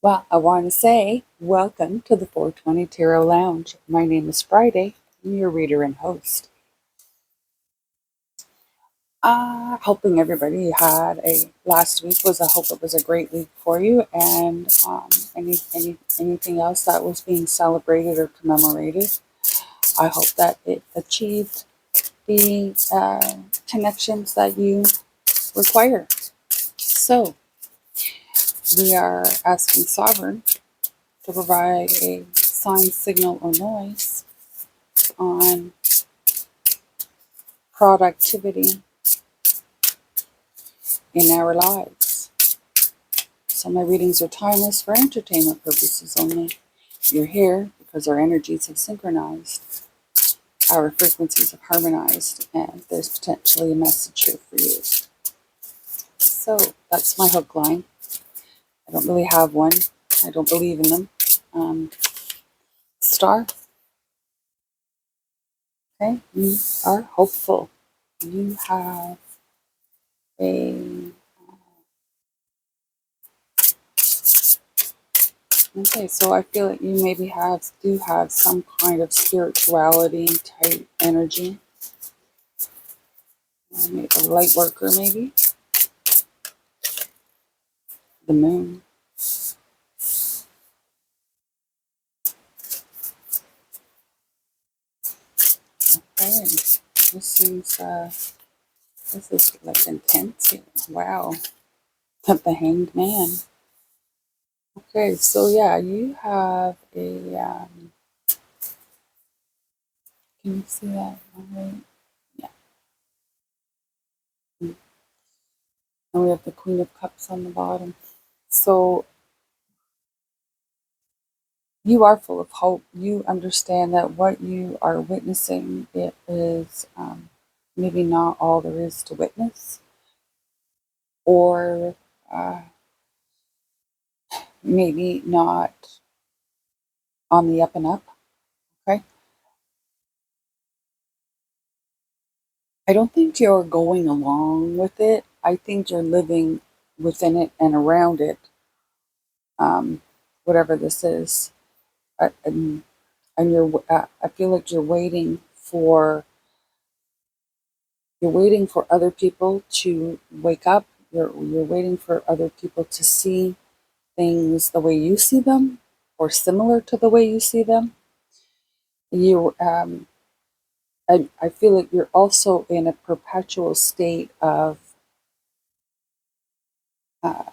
Well, I want to say welcome to the 420 Tarot Lounge. My name is Friday. I'm your reader and host. Hoping everybody had a last week was. I hope it was a great week for you, and anything else that was being celebrated or commemorated. I hope that it achieved the connections that you require. So we are asking Sovereign to provide a sign, signal, or noise on productivity in our lives. So my readings are timeless for entertainment purposes only. You're here because our energies have synchronized, our frequencies have harmonized, and there's potentially a message here for you. So that's my hook line. I don't really have one. I don't believe in them. Star, okay, you are hopeful. You have a Okay, so I feel like you maybe do have some kind of spirituality type energy. Maybe a light worker, maybe. The moon. Okay, this is like intense here. Wow, the Hanged Man. Okay, so yeah, you have a. Can you see that? All right. Yeah. And we have the Queen of Cups on the bottom. So you are full of hope. You understand that what you are witnessing it is maybe not all there is to witness, or uh, maybe not on the up and up. Okay, I don't think you're going along with it. I think you're living within it and around it, whatever this is. And I feel like you're waiting for other people to wake up. You're waiting for other people to see things the way you see them, or similar to the way you see them. You, I feel like you're also in a perpetual state of uh,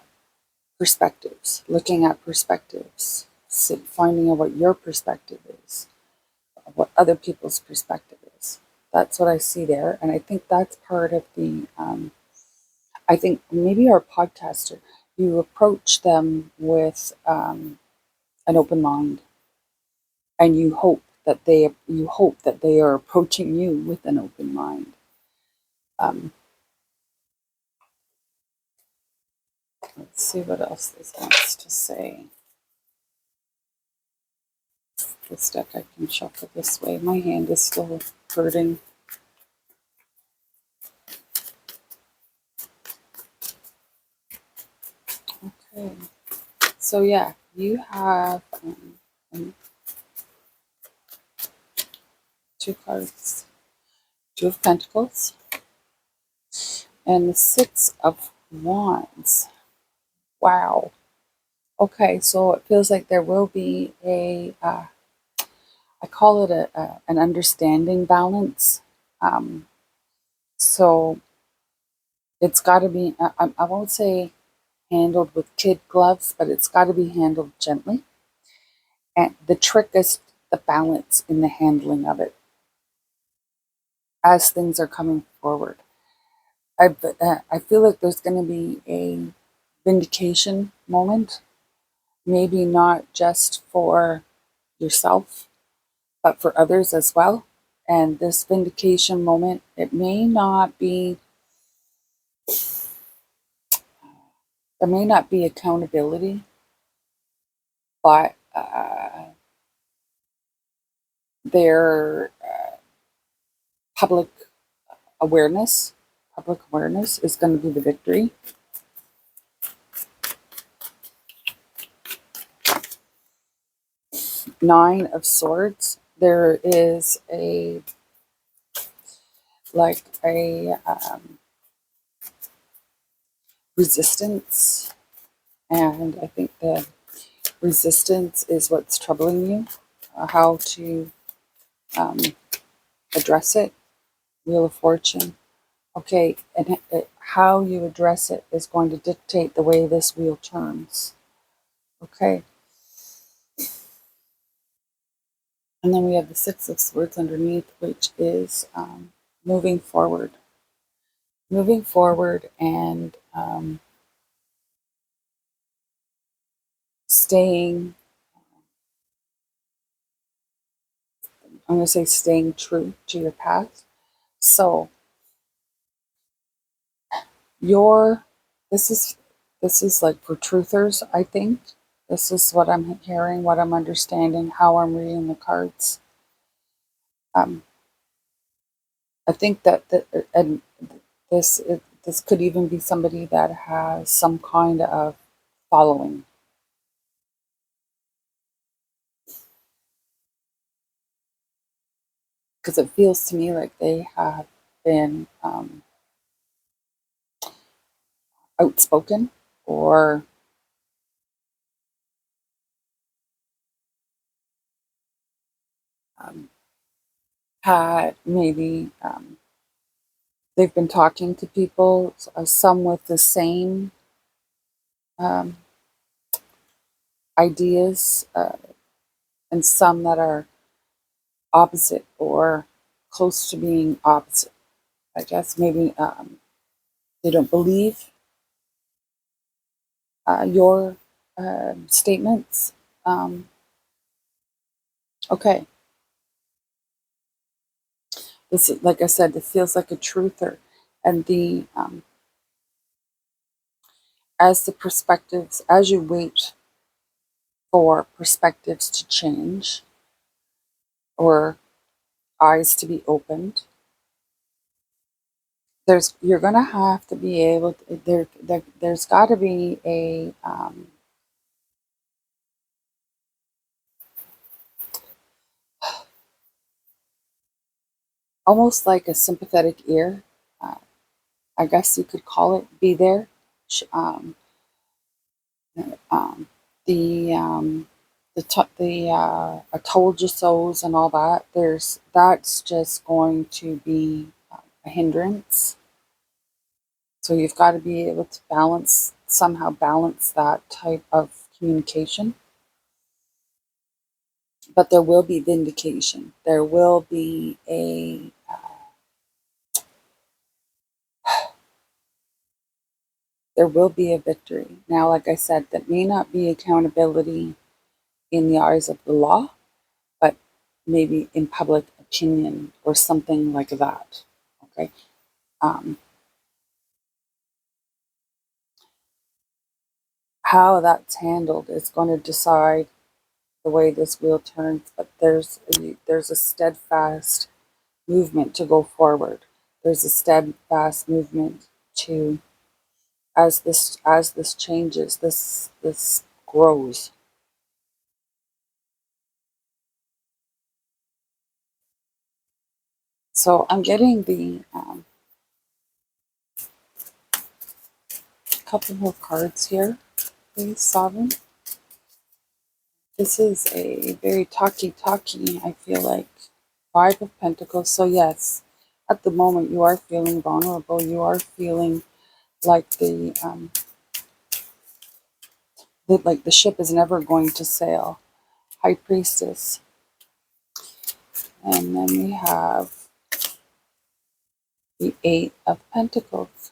perspectives, looking at perspectives, finding out what your perspective is, what other people's perspective is. That's what I see there, and I think that's part of the. I think maybe our podcaster, you approach them with an open mind, and you hope that they are approaching you with an open mind. Um, let's see what else this wants to say. This deck I can shuffle this way. My hand is still hurting. Okay, so yeah, you have two cards: Two of Pentacles and the Six of Wands. Wow. Okay, so it feels like there will be I call it an understanding balance. Um, so it's got to be, I won't say handled with kid gloves, but it's got to be handled gently. And the trick is the balance in the handling of it as things are coming forward. I feel like there's going to be a vindication moment, maybe not just for yourself, but for others as well. And this vindication moment, there may not be accountability, but their public awareness, public awareness is going to be the victory. Nine of Swords, there is a like a resistance, and I think the resistance is what's troubling you. How to um, address it. Wheel of Fortune. Okay, and how you address it is going to dictate the way this wheel turns. Okay, and then we have the Six of Swords underneath, which is moving forward. Moving forward and staying, I'm going to say staying true to your path. So your, this is, this is like for truthers, I think. This is what I'm hearing, what I'm understanding, how I'm reading the cards. Um, I think that and this could even be somebody that has some kind of following, because it feels to me like they have been outspoken, or um, had maybe they've been talking to people, some with the same um, ideas, and some that are opposite or close to being opposite. I guess maybe they don't believe your statements. Um, okay, this is, like I said, it feels like a truther, and the as the perspectives, as you wait for perspectives to change or eyes to be opened, there's you're gonna have to be able to, there's got to be a almost like a sympathetic ear. Uh, I guess you could call it. Be there. Um, um, the I told you so's and all that. That's just going to be a hindrance. So you've got to be able to somehow balance that type of communication. But there will be vindication. There will be a victory. Now, like I said, that may not be accountability in the eyes of the law, but maybe in public opinion or something like that. Okay. Um, how that's handled is going to decide the way this wheel turns, but there's a steadfast movement to go forward. There's a steadfast movement to, as this changes, this grows. So I'm getting the couple more cards here, please, Sovereign. This is a very talky, I feel like. Five of Pentacles. So yes, at the moment you are feeling vulnerable. You are feeling like the ship is never going to sail. High Priestess. And then we have the Eight of Pentacles.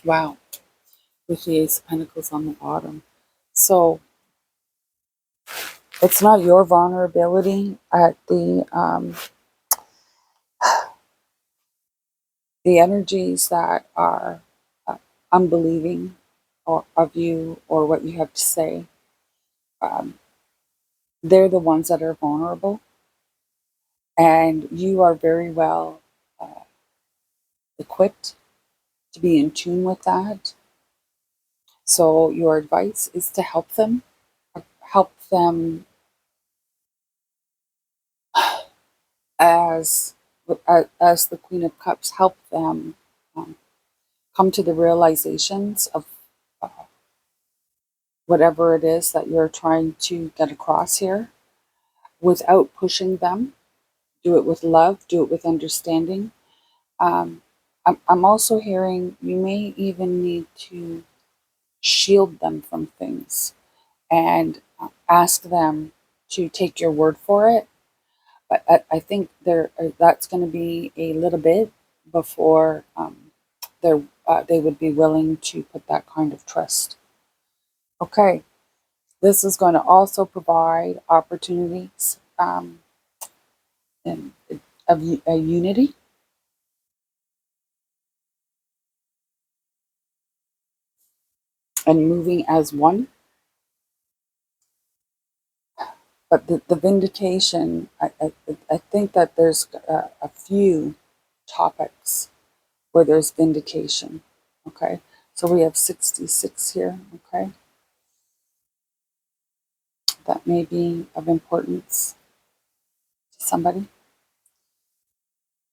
Wow. With the Ace of Pentacles on the bottom. So it's not your vulnerability at the energies that are unbelieving or of you or what you have to say. Um, they're the ones that are vulnerable, and you are very well equipped to be in tune with that. So your advice is to help them as as the Queen of Cups, help them um, come to the realizations of uh, whatever it is that you're trying to get across here without pushing them. Do it with love, do it with understanding. Um, I'm also hearing you may even need to shield them from things and ask them to take your word for it. But I think that's going to be a little bit before they would be willing to put that kind of trust. Okay, this is going to also provide opportunities in, of a unity and moving as one. But the vindication, I think that there's a few topics where there's vindication. Okay, so we have 66 here. Okay, that may be of importance to somebody.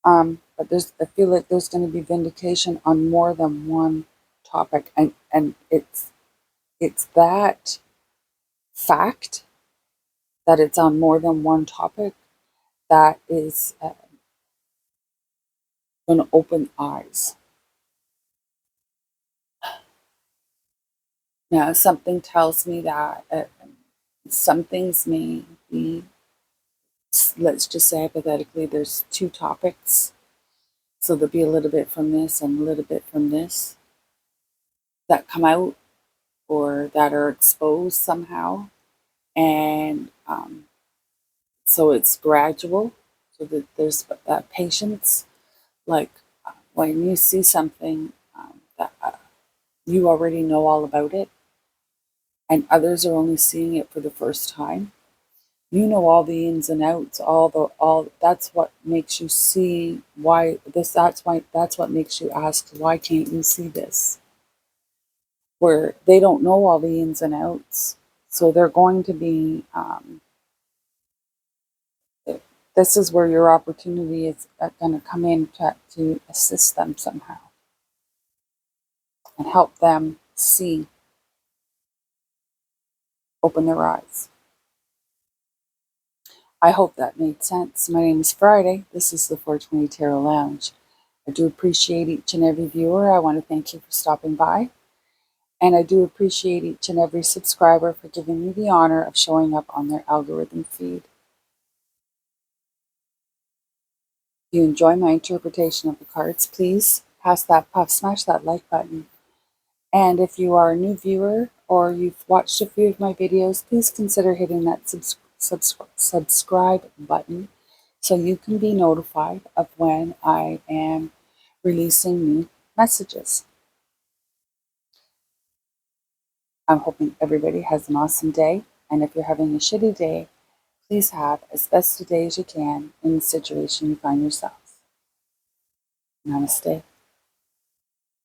But I feel like there's going to be vindication on more than one topic, and it's that fact that it's on more than one topic that is going to open eyes. Now, something tells me that some things may be, let's just say hypothetically, there's two topics. So there'll be a little bit from this and a little bit from this that come out or that are exposed somehow. And so it's gradual, so that there's that patience. Like when you see something that you already know all about it, and others are only seeing it for the first time, you know all the ins and outs, all that's what makes you see why this, that's what makes you ask, why can't you see this? Where they don't know all the ins and outs. So they're going to be, this is where your opportunity is going to come in to assist them somehow and help them see, open their eyes. I hope that made sense. My name is Friday. This is the 420 Tarot Lounge. I do appreciate each and every viewer. I want to thank you for stopping by. And I do appreciate each and every subscriber for giving me the honor of showing up on their algorithm feed. If you enjoy my interpretation of the cards, please smash that like button. And if you are a new viewer or you've watched a few of my videos, please consider hitting that subscribe button so you can be notified of when I am releasing new messages. I'm hoping everybody has an awesome day. And if you're having a shitty day, please have as best a day as you can in the situation you find yourself. Namaste.